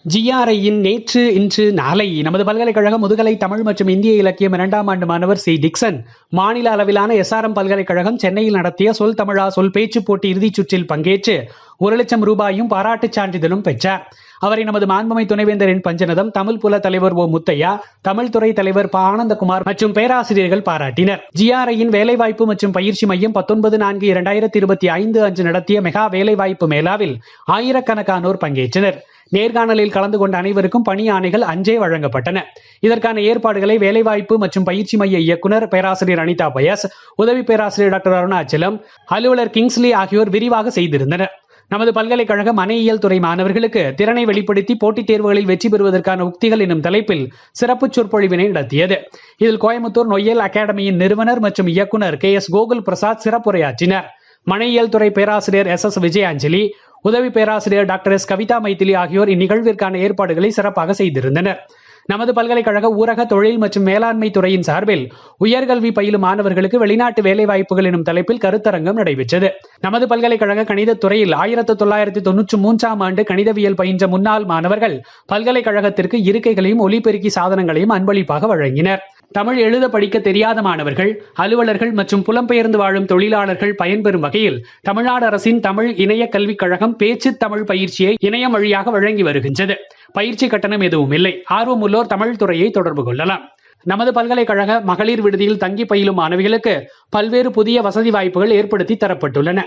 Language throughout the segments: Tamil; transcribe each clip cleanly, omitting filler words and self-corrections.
ஜிஆர்ஐயின் நேற்று இன்று நாளை நமது பல்கலைக்கழக முதுகலை தமிழ் மற்றும் இந்திய இலக்கியம் 2ஆம் ஆண்டு மாணவர் சி டிக்சன் மாநில அளவிலான எஸ்ஆர்எம் பல்கலைக்கழகம் சென்னையில் நடத்திய சொல் தமிழா சொல் பேச்சு போட்டி இறுதிச் சுற்றில் பங்கேற்று 1,00,000 ரூபாயும் பாராட்டுச் சான்றிதழும் பெற்றார். அவரை நமது மாண்புமை துணைவேந்தர் என் பஞ்சநதம், தமிழ் புல தலைவர் ஓ முத்தையா, தமிழ் துறை தலைவர் ப ஆனந்தகுமார் மற்றும் பேராசிரியர்கள் பாராட்டினர். ஜிஆர்ஐயின் வேலைவாய்ப்பு மற்றும் பயிற்சி மையம் 19/4/2025 அன்று நடத்திய மெகா வேலைவாய்ப்பு மேளாவில் ஆயிரக்கணக்கானோர் பங்கேற்றனர். நேர்காணலில் கலந்து கொண்ட அனைவருக்கும் பணி ஆணைகள் அன்றே வழங்கப்பட்டன. இதற்கான ஏற்பாடுகளை வேலைவாய்ப்பு மற்றும் பயிற்சி மைய இயக்குனர் பேராசிரியர் அனிதா பயஸ், உதவி பேராசிரியர் டாக்டர் அருணாச்சலம், அலுவலர் கிங்ஸ்லி ஆகியோர் விரிவாக செய்திருந்தனர். நமது பல்கலைக்கழக மனையியல் துறை மாணவர்களுக்கு திறனை வெளிப்படுத்தி போட்டித் தேர்வுகளில் வெற்றி பெறுவதற்கான உக்திகள் என்னும் தலைப்பில் சிறப்பு சொற்பொழிவினை நடத்தியது. இதில் கோயம்புத்தூர் நொய்யல் அகாடமியின் நிறுவனர் மற்றும் இயக்குனர் KS கோகுல் பிரசாத் சிறப்புரையாற்றினார். மனையியல் துறை பேராசிரியர் SS விஜயாஞ்சலி, உதவி பேராசிரியர் டாக்டர் S கவிதா மைத்திலி ஆகியோர் இந்நிகழ்விற்கான ஏற்பாடுகளை சிறப்பாக செய்திருந்தனர். நமது பல்கலைக்கழக ஊரக தொழில் மற்றும் மேலாண்மை துறையின் சார்பில் உயர்கல்வி பயிலும் மாணவர்களுக்கு வெளிநாட்டு வேலைவாய்ப்புகள் எனும் தலைப்பில் கருத்தரங்கம் நடைபெற்றது. நமது பல்கலைக்கழக கணித துறையில் 1993ஆம் ஆண்டு கணிதவியல் பயின்ற முன்னாள் மாணவர்கள் பல்கலைக்கழகத்திற்கு இருக்கைகளையும் ஒலிபெருக்கி சாதனங்களையும் அன்பளிப்பாக வழங்கினர். தமிழ் எழுத படிக்க தெரியாத மாணவர்கள், அலுவலர்கள் மற்றும் புலம்பெயர்ந்து வாழும் தொழிலாளர்கள் பயன்பெறும் வகையில் தமிழ்நாடு அரசின் தமிழ் இணைய கல்விக் கழகம் பேச்சு தமிழ் பயிற்சியை இணையம் வழியாக வழங்கி வருகின்றது. பயிற்சி கட்டணம் எதுவும் இல்லை. ஆர்வமுள்ளோர் தமிழ் துறையை தொடர்பு கொள்ளலாம். நமது பல்கலைக்கழக மகளிர் விடுதியில் தங்கி பயிலும் மாணவிகளுக்கு பல்வேறு புதிய வசதி வாய்ப்புகள் ஏற்படுத்தி தரப்பட்டுள்ளன.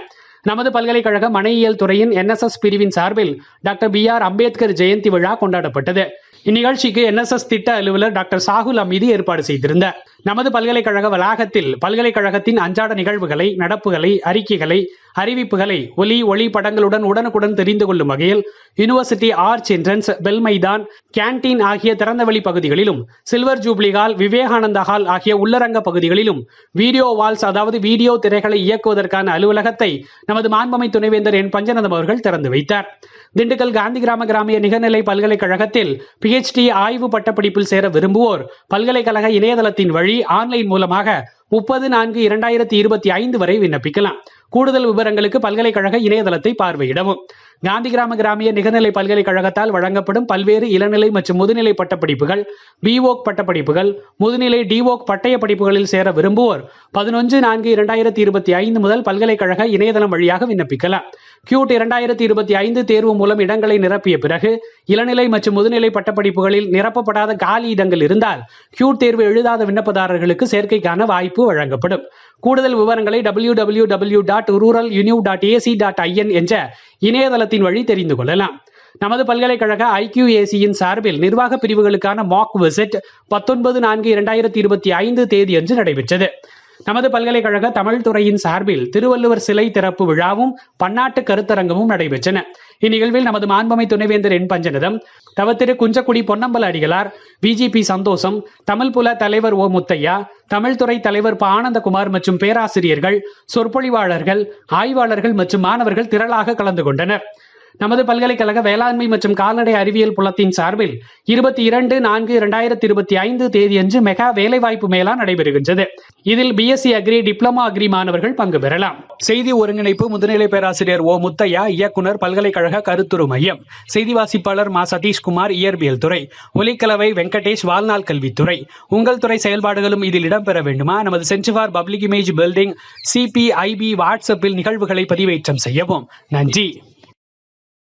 நமது பல்கலைக்கழக மனையியல் துறையின் NSS பிரிவின் சார்பில் டாக்டர் BR அம்பேத்கர் ஜெயந்தி விழா கொண்டாடப்பட்டது. இந்நிகழ்ச்சிக்கு NSS திட்ட அலுவலர் டாக்டர் சாகுல் அமீது ஏற்பாடு செய்திருந்தார். நமது பல்கலைக்கழக வளாகத்தில் பல்கலைக்கழகத்தின் அன்றாட நிகழ்வுகளை, நடப்புகளை, அறிக்கைகளை, அறிவிப்புகளை ஒளி படங்களுடன் உடனுக்குடன் தெரிந்து கொள்ளும் வகையில் university arch entrance, bell maidan, canteen ஆகிய திறந்தவெளி பகுதிகளிலும், silver jubilee hall, Vivekananda hall ஆகிய உள்ளரங்க பகுதிகளிலும் வீடியோ வால்ஸ் அதாவது வீடியோ திரைகளை இயக்குவதற்கான அலுவலகத்தை நமது மாண்புமை துணைவேந்தர் என் பஞ்சநதம் அவர்கள் திறந்து வைத்தார். திண்டுக்கல் காந்தி கிராமிய நிகர்நிலை பல்கலைக்கழகத்தில் PhD ஆய்வு பட்டப்படிப்பில் சேர விரும்புவோர் பல்கலைக்கழக இணையதளத்தின் வழி ஆன்லைன் மூலமாக 30/4/2025 வரை விண்ணப்பிக்கலாம். கூடுதல் விவரங்களுக்கு பல்கலைக்கழக இணையதளத்தை பார்வையிடவும். காந்தி கிராமிய நிகர்நிலை பல்கலைக்கழகத்தால் வழங்கப்படும் பல்வேறு இளநிலை மற்றும் முதுநிலை பட்டப்படிப்புகள், BVOC பட்டப்படிப்புகள், முதுநிலை DVOC பட்டய படிப்புகளில் சேர விரும்புவோர் 11/4/2025 முதல் பல்கலைக்கழக இணையதளம் வழியாக விண்ணப்பிக்கலாம். QUT 2025 தேர்வு மூலம் இடங்களை நிரப்பிய பிறகு இளநிலை மற்றும் முதுநிலை பட்டப்படிப்புகளில் நிரப்பப்படாத காலி இடங்கள் இருந்தால் QUT தேர்வு எழுதாத விண்ணப்பதாரர்களுக்கு சேர்க்கைக்கான வாய்ப்பு வழங்கப்படும். கூடுதல் விவரங்களை www.ruraluniv.ac.in என்ற இணையதளத்தின் வழி தெரிந்து கொள்ளலாம். நமது பல்கலைக்கழக IQACயின் சார்பில் நிர்வாக பிரிவுகளுக்கான மாக் விசிட் 19/4/2025 தேதியன்று நடைபெற்றது. நமது பல்கலைக்கழக தமிழ் துறையின் சார்பில் திருவள்ளுவர் சிலை திறப்பு விழாவும் பன்னாட்டு கருத்தரங்கமும் நடைபெற்றன. இந்நிகழ்வில் நமது மாண்புமை துணைவேந்தர் என் பஞ்சநதம், தவத்திரு குஞ்சக்குடி பொன்னம்பல அடிகளார், VGP சந்தோஷம், தமிழ் புல தலைவர் ஓ முத்தையா, தமிழ் துறை தலைவர் ப ஆனந்தகுமார் மற்றும் பேராசிரியர்கள், சொற்பொழிவாளர்கள், ஆய்வாளர்கள் மற்றும் மாணவர்கள் திரளாக கலந்து கொண்டனர். நமது பல்கலைக்கழக வேளாண்மை மற்றும் கால்நடை அறிவியல் புலத்தின் சார்பில் 22/4/2025 தேதியன்று மெகா வேலைவாய்ப்பு மேளா நடைபெறுகின்றது. இதில் BSc அக்ரி, டிப்ளமா அக்ரி மாணவர்கள் பங்கு பெறலாம். செய்தி ஒருங்கிணைப்பு முதுநிலை பேராசிரியர் ஓ முத்தையா, இயக்குனர், பல்கலைக்கழக கருத்துரு மையம். செய்தி வாசிப்பாளர் மா சதீஷ்குமார், இயற்பியல் துறை. ஒலிக்கலவை வெங்கடேஷ், வாழ்நாள் கல்வித்துறை. உங்கள் துறை செயல்பாடுகளும் இதில் இடம்பெற வேண்டுமா? நமது centre for public image building CPIB வாட்ஸ்அப்பில் நிகழ்வுகளை பதிவேற்றம் செய்யவும். நன்றி.